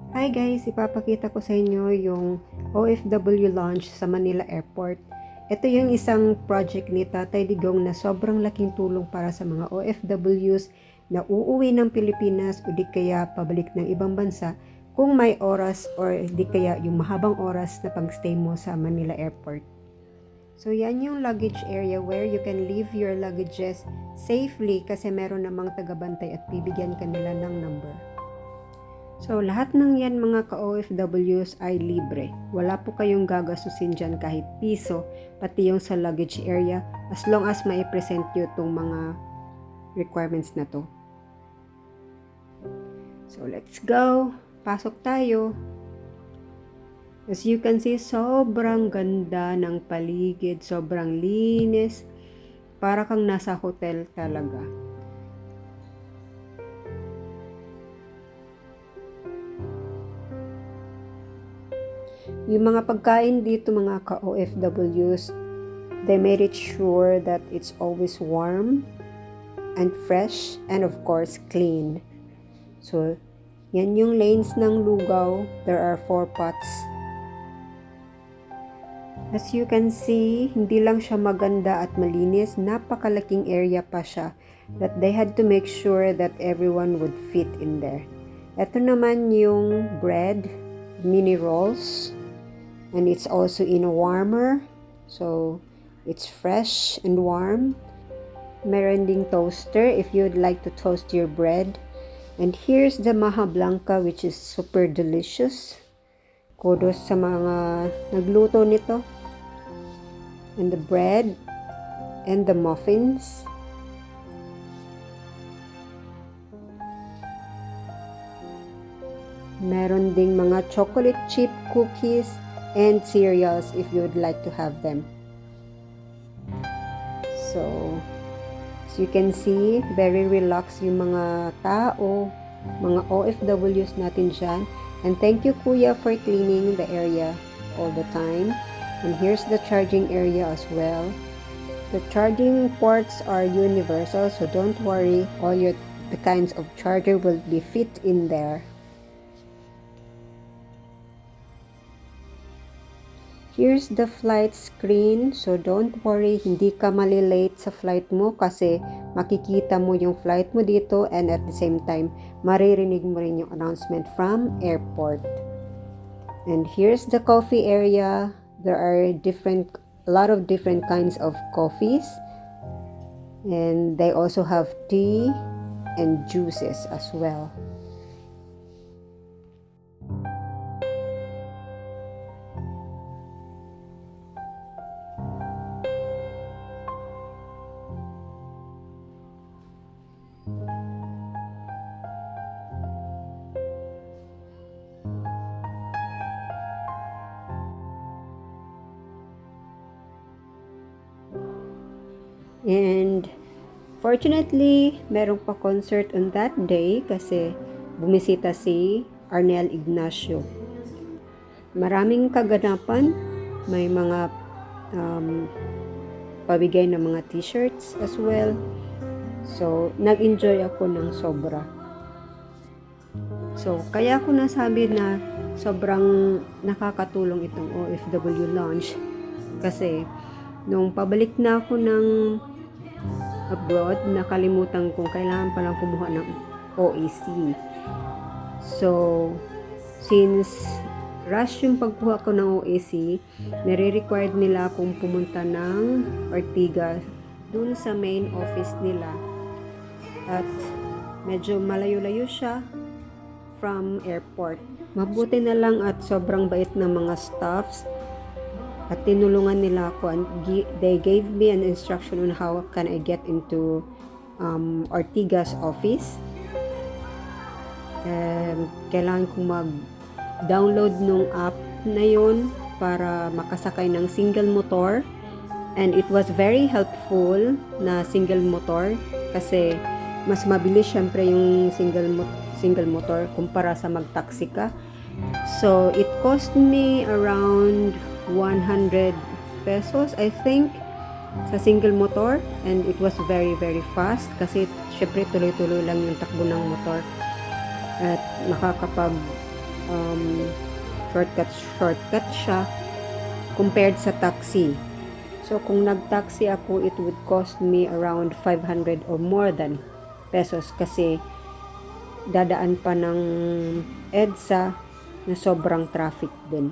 Hi guys, ipapakita ko sa inyo yung OFW launch sa Manila Airport. Ito yung isang project ni Tatay Digong na sobrang laking tulong para sa mga OFWs na uuwi ng Pilipinas o di kaya pabalik ng ibang bansa kung may oras or di kaya yung mahabang oras na pag-stay mo sa Manila Airport. So yan yung luggage area where you can leave your luggages safely kasi meron namang tagabantay at bibigyan ka nila ng number. So, lahat ng yan mga ka-OFWs ay libre. Wala po kayong gagasusin dyan kahit piso, pati yung sa luggage area, as long as mai-present nyo itong mga requirements na to. So, let's go! Pasok tayo! As you can see, sobrang ganda ng paligid, sobrang linis. Para kang nasa hotel talaga. Yung mga pagkain dito mga ka-OFWs, they made it sure that it's always warm and fresh and of course clean. So, yan yung lanes ng lugaw. There are 4 pots. As you can see, hindi lang siya maganda at malinis, napakalaking area pa siya that they had to make sure that everyone would fit in there. Ito naman yung bread, mini rolls. And it's also in a warmer, so it's fresh and warm. Meron ding toaster if you'd like to toast your bread. And here's the maja blanca, which is super delicious. Kudos sa mga nagluto nito. And the bread and the muffins. Meron ding mga chocolate chip cookies and cereals if you would like to have them. So, as you can see, very relaxed yung mga tao, mga OFWs natin dyan. And thank you Kuya for cleaning the area all the time. And here's the charging area as well. The charging ports are universal, so don't worry, all the kinds of charger will be fit in there. Here's the flight screen. So don't worry, hindi ka malilate sa flight mo kasi makikita mo yung flight mo dito and at the same time, maririnig mo rin yung announcement from airport. And here's the coffee area. There are a lot of different kinds of coffees. And they also have tea and juices as well. And fortunately, merong pa concert on that day kasi bumisita si Arnel Ignacio. Maraming kaganapan, may mga pabigay ng mga t-shirts as well. So, nag-enjoy ako ng sobra. So, kaya ko nasabi na sobrang nakakatulong itong OFW launch kasi nung pabalik na ako ng abroad, nakalimutan kung kailangan palang kumuha ng OAC. So, since rush yung pagkuha ko ng OAC, nire-required nila akong pumunta ng Ortigas dun sa main office nila. At medyo malayo-layo siya from airport. Mabuti na lang at sobrang bait ng mga staffs at tinulungan nila ako and they gave me an instruction on how can I get into Ortigas office. Kailangan kong mag-download nung app na yun para makasakay ng single motor, and it was very helpful na single motor kasi mas mabilis syempre yung single motor kumpara sa mag-taxi ka. So it cost me around 100 pesos I think sa single motor, and it was very very fast kasi syempre tuloy-tuloy lang yung takbo ng motor at makakapag shortcut siya compared sa taxi. So, kung nag-taxi ako, it would cost me around 500 or more than pesos kasi dadaan pa ng EDSA na sobrang traffic din.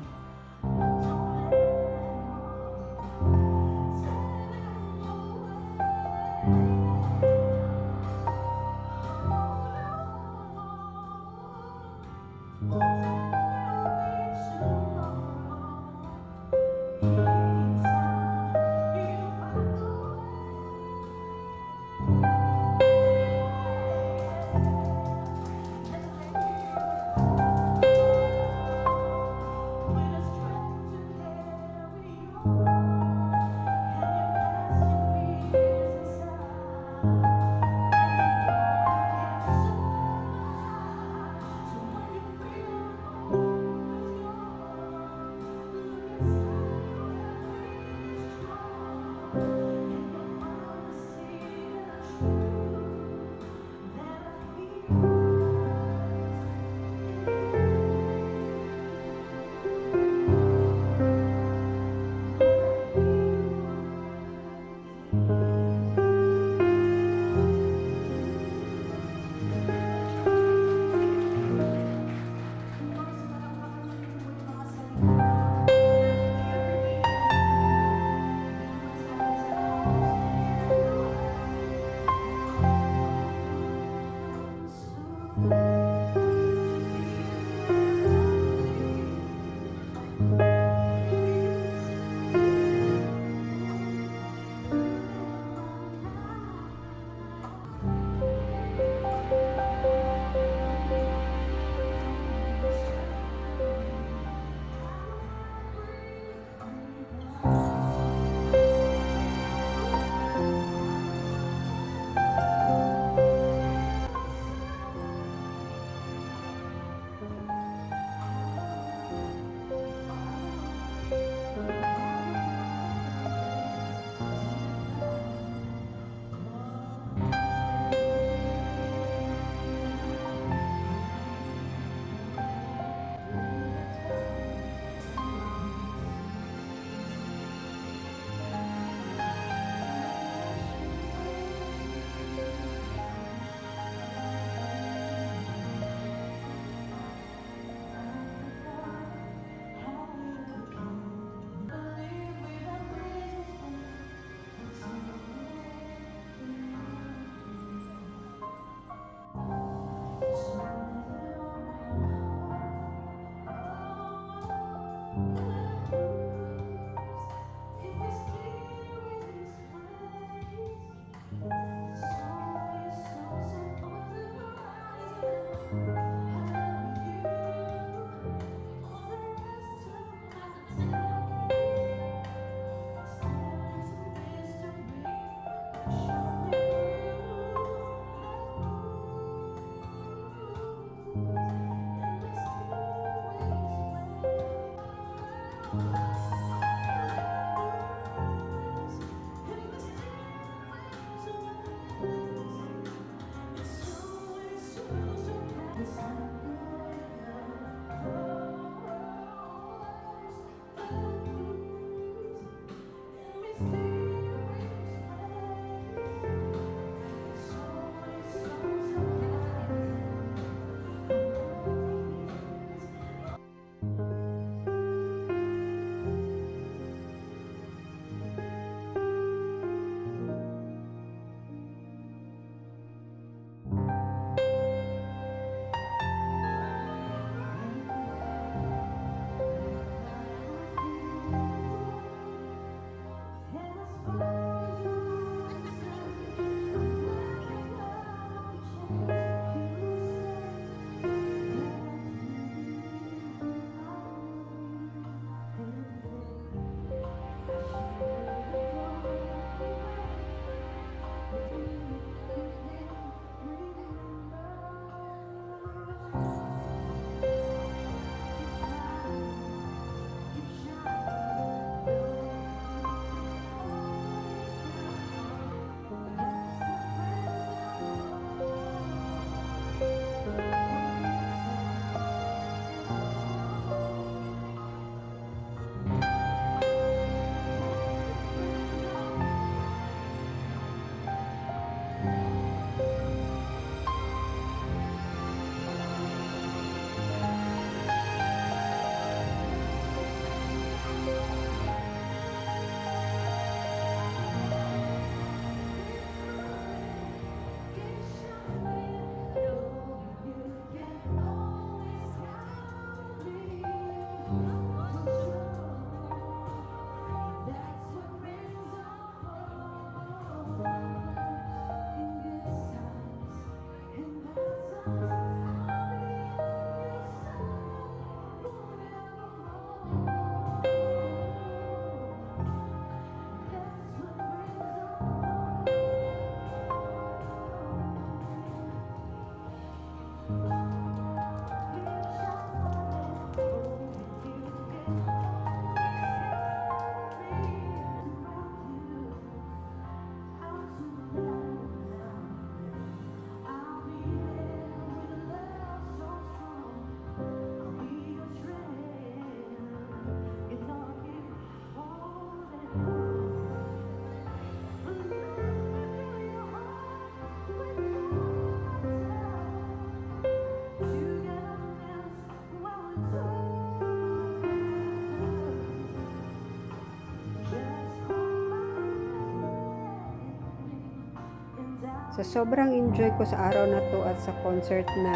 Sa sobrang enjoy ko sa araw na to at sa concert na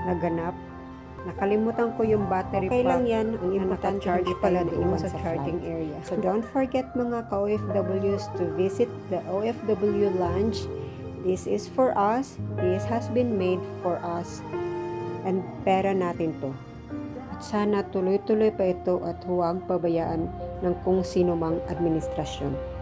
naganap, nakalimutan ko yung battery pack. Okay lang yan, ang importante charge pala doon sa charging area. So don't forget mga ka-OFWs to visit the OFW Lounge. This is for us, this has been made for us, and pera natin to. At sana tuloy-tuloy pa ito at huwag pabayaan ng kung sino mang administrasyon.